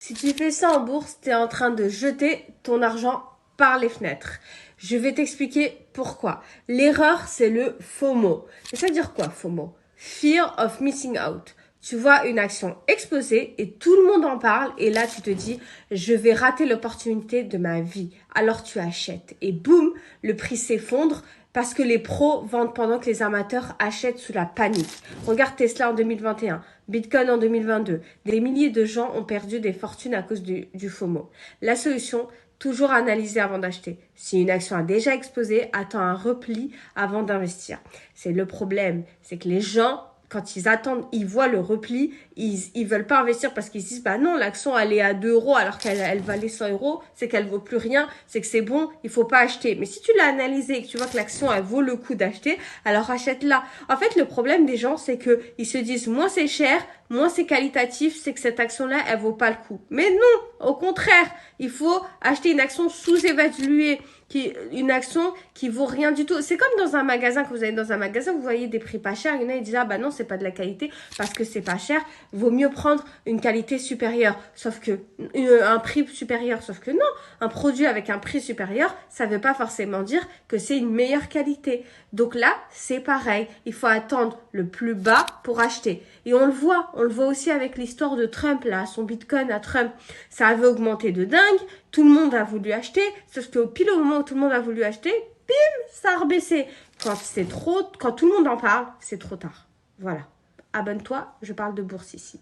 Si tu fais ça en bourse, tu es en train de jeter ton argent par les fenêtres. Je vais t'expliquer pourquoi. L'erreur, c'est le FOMO. Et ça veut dire quoi, FOMO? Fear of missing out. Tu vois une action exploser et tout le monde en parle et là tu te dis je vais rater l'opportunité de ma vie. Alors tu achètes et boum, le prix s'effondre parce que les pros vendent pendant que les amateurs achètent sous la panique. Regarde Tesla en 2021, Bitcoin en 2022. Des milliers de gens ont perdu des fortunes à cause du FOMO. La solution, toujours analyser avant d'acheter. Si une action a déjà explosé, attends un repli avant d'investir. C'est le problème, c'est que les gens, quand ils attendent, ils voient le repli, ils veulent pas investir parce qu'ils se disent, bah non, l'action, elle est à 2 euros alors qu'elle valait 100 euros, c'est qu'elle vaut plus rien, c'est que c'est bon, il faut pas acheter. Mais si tu l'as analysé et que tu vois que l'action, elle vaut le coup d'acheter, alors achète-la. En fait, le problème des gens, c'est que ils se disent, moins c'est cher, moins c'est qualitatif, c'est que cette action-là, elle vaut pas le coup. Mais non, au contraire, il faut acheter une action sous-évaluée, une action qui vaut rien du tout. C'est comme dans un magasin, que vous allez dans un magasin, vous voyez des prix pas chers, il y en a qui disent, ah bah non, c'est pas de la qualité parce que c'est pas cher, vaut mieux prendre une qualité supérieure, sauf que, un prix supérieur, sauf que non, un produit avec un prix supérieur, ça veut pas forcément dire que c'est une meilleure qualité. Donc là, c'est pareil, il faut attendre le plus bas pour acheter. Et on le voit aussi avec l'histoire de Trump, là, son Bitcoin à Trump. Ça avait augmenté de dingue, tout le monde a voulu acheter, sauf qu'au pile au moment où tout le monde a voulu acheter, bim, ça a rebaissé. Quand tout le monde en parle, c'est trop tard. Voilà. Abonne-toi, je parle de bourse ici.